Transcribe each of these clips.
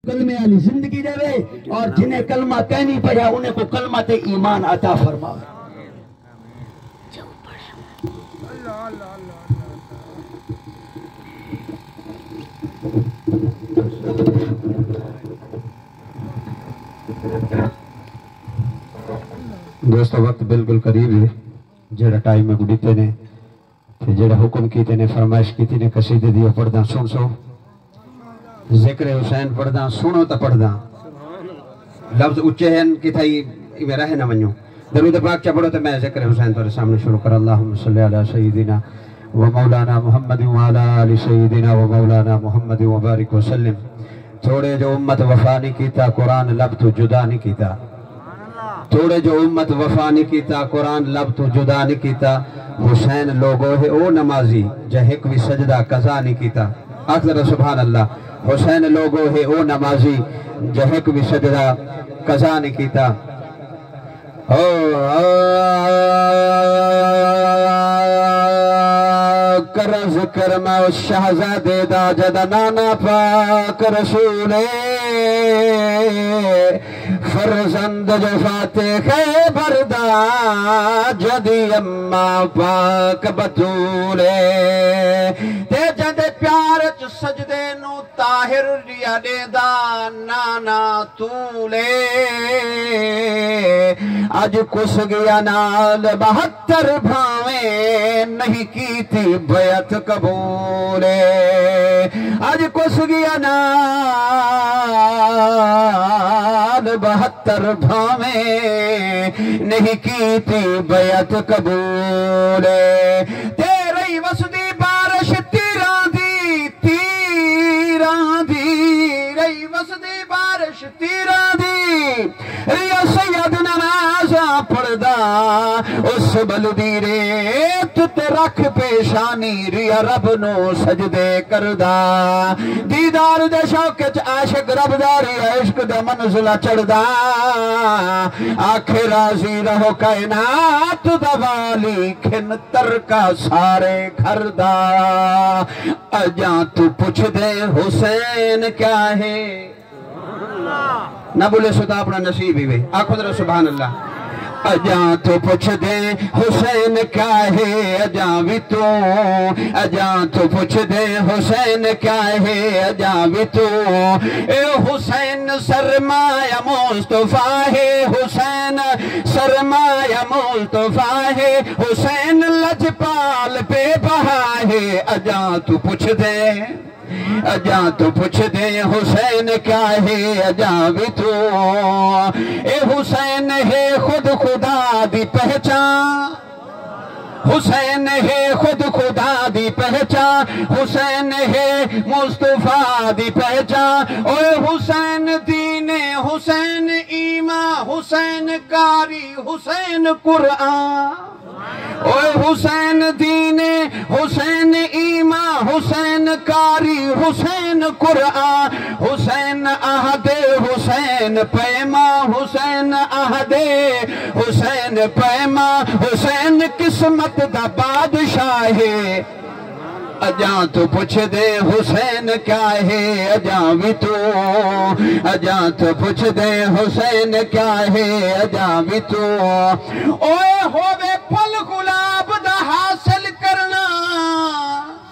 कलमे वाली जिंदगी देवे और जिन्हें कलमा कहनी पड़ा उन्हें को कलमा ते ईमान अता फरमावे। दोस्तों वक्त बिल्कुल करीब है। जेड़ा टाइम में गुड़ीते ने जेड़ा हुक्म कीते ने फरमाइश की ने कसीदे दियो पढ़दा सुन सो जिक्र हुसैन पढ़दा सुनो तो पढ़दा लफ्ज उच्चे हैं कि थाई इवे रहे ना वणो दरूद पाक चा पढ़ो तो मैं जिक्र हुसैन तेरे सामने शुरू कर। अल्लाहुम्मा सल्ली अला सय्यिदिना व मौलाना मुहम्मद व अला आलि सय्यिदिना व मौलाना मुहम्मद व बारिक व सल्लिम। थोड़े जो उम्मत वफा नहीं कीता कुरान लब तो जुदा नहीं कीता। थोड़े जो उम्मत वफा नहीं कीता कुरान लब तो जुदा नहीं कीता। हुसैन लोगो है ओ नमाजी जहिक भी सजदा कज़ा नहीं कीता। आखिर सुभान अल्लाह। हुसैन लोगो है ओ नमाजी जहिक भी सजदा कज़ा नहीं कीता। कर जिक्र मैं शहजादे दा जदा नाना पाक रसूले फरजंद जो फातिह बरदा जदी अम्मा पाक बतूले ते जदे प्यार च सजदे नु ताहिर रिया देदा नाना तूले। अज कुस गया नाल 72 भावे नहीं की थी बैत कबूले। अज कुस गया नाल 72 भावे नहीं की थी बैत कबूले। तेरी वसदी बारिश तीरां दी रही वसदी बारिश तीरां दी रिया सैयद नमाज़ा पढ़दा उस बलदी रेत ते रख पेशानी रिया रब नो सजदे करदा। दीदार दे शौक च आशिक रबदारी इश्क दे मंजिला चढ़दा। आखे राजी रहो कायनात दा वाली खिन तरका सारे घर दा। अजा तू पुछ दे हुसैन क्या है ना बोले सुधा अपना नसीब ही वे आखो जरा सुभान अल्लाह। अजा तो पुछ दे हुसैन क्या है अजा भी तू। अजा तो पुछ दे हुसैन क्या है अजा भी तू। ए हुसैन सरमाया मुस्तफा है हुसैन सरमाया मुस्तफा है हुसैन लजपाल पे बहा है। अजा तू पुछ दे अजा तो पूछ दे हुसैन क्या है अजा भी तू। ए हुसैन है खुद खुदा दी पहचान हुसैन है खुद खुदा दी पहचान हुसैन है मुस्तफा दी पहचान। ओए हुसैन दीने हुसैन ईमा हुसैन कारी हुसैन कुरान। ओए हुसैन दीने हुसैन ईमा हुसैन कारी हुसैन कुरान। हुसैन अहदे हुसैन पैमा हुसैन अहदे हुसैन पैमा। हुसैन किस्मत दा बादशाह है। अजा तो पूछ दे हुसैन क्या है अजा भी तू। अजा तो पूछ दे हुसैन क्या है अजा भी तू। ओए होवे फल गुलाब दा हासिल करना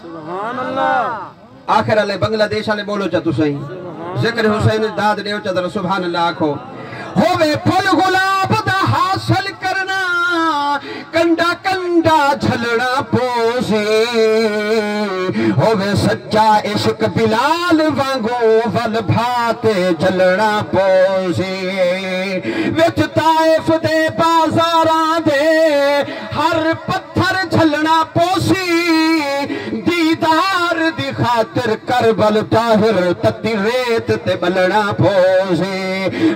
सुभान अल्लाह। आखिर वाले बांग्लादेश वाले बोलो चा तू सही जिक्र हुसैन दाद देव चा सुभान अल्लाह आखो। होवे फल गुलाब दा हासिल करना कंडा कंडा झलना पोसे। होवे सच्चा इश्क बिलाल वांगो वल भाते जलना पोसे। विच ताइफ दे बाजारां दे हर पत्थर झलना पोसी। दीदार दी खातिर करबल ताहिर तती रेत ते बलना पोसे।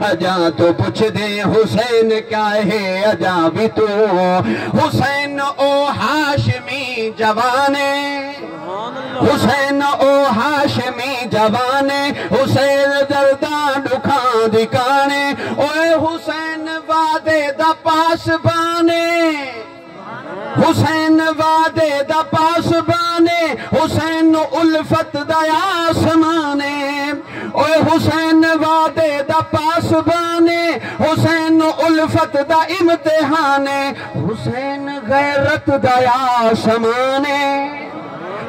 अजा तो पूछ दे हुसैन क्या है अजा भी तू। हुसैन ओ हाशमी जवाने हुसैन ओ हाशमी जवाने हुसैन दर्दा दुखा दिकाने। ओए हुसैन वादे दा पास बाने हुसैन वादे दा पास बाने हुसैन उल्फत दा आसमाने। ओए हुसैन पासबाने हुसैन उल्फत दा इम्तिहाने हुसैन गैरत दया समाने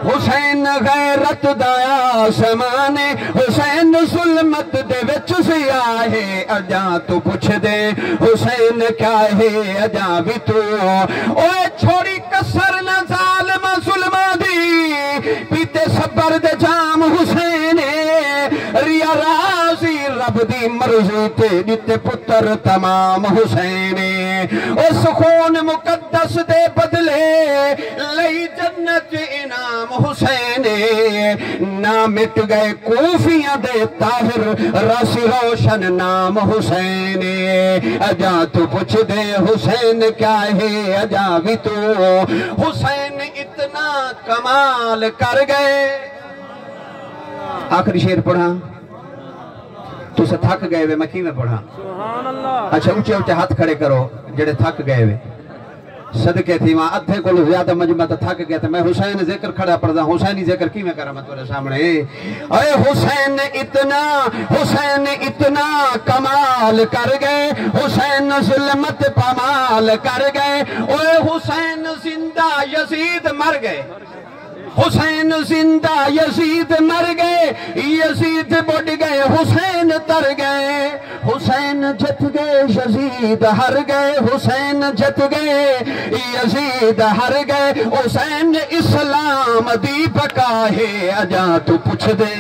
हुसैन गैरत दया समाने हुसैन जुल्मत दे विच सिया है अजा तू पुछ दे हुसैन क्या है अजा भी तू ओए छोड़ी कसर न जालिम जुल्मा दी पीते सबर दे जाम हुसैन रिया राजी रब दी मर्जी ते दिते पुत्र तमाम हुसैन उस खून मुकद्दस दे बदले लई जन्नत इनाम हुसैन ना मिट गए कूफियां दे ताहिर राशि रोशन नाम हुसैन अजा तू पूछ दे हुसैन क्या है अजा भी तू हुसैन इतना कमाल कर गए। आखिरी शेर पढ़ा तुस थक गए वे मैं किवें पढ़ा। अच्छा ऊंचे ऊंचे हाथ खड़े करो जेड़े थक गए वे सदके थी वहां अद्धे को ज्यादा मजमा तो थक गया तो मैं हुसैन जिक्र खड़ा पढ़दा हुसैनी जिक्र किवें करा मैं तेरे सामने। अरे हुसैन इतना कमाल कर गए हुसैन जुल्मत पमाल कर गए ओए हुसैन जिंदा यजीद मर गए हुसैन जिंदा यजीद मर गए यजीद बुढ़ गए हुसैन तर गए हुसैन जत गए यजीद हर गए हुसैन जत गए यजीद हर गए हुसैन इस्लाम दी बका है अजा तू पूछ दे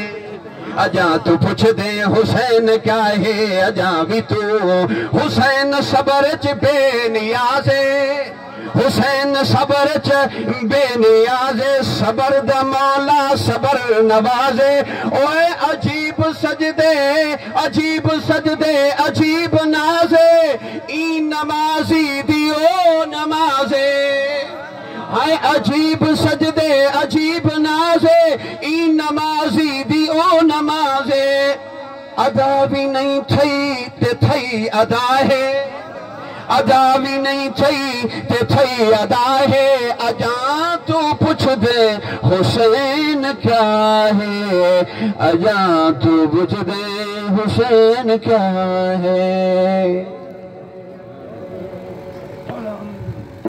अजा तू पूछ दे हुसैन क्या है अजा भी तू हुसैन सबर च बेनियाज़े हुसैन सबर च बेनियाज़े सबर दा मौला सबर नवाजे ओए अजीब सजदे अजीब नाजे ई नमाजी दियो नमाजे हाय अजीब सजदे अजीब नाजे ई नमाजी दियो नमाजे अदा भी नहीं थई ते थई अदा है अदा भी नहीं थई ते थई अदा है अजा तू पूछ दे हुसैन क्या है अजा तू पूछ दे हुसैन क्या है।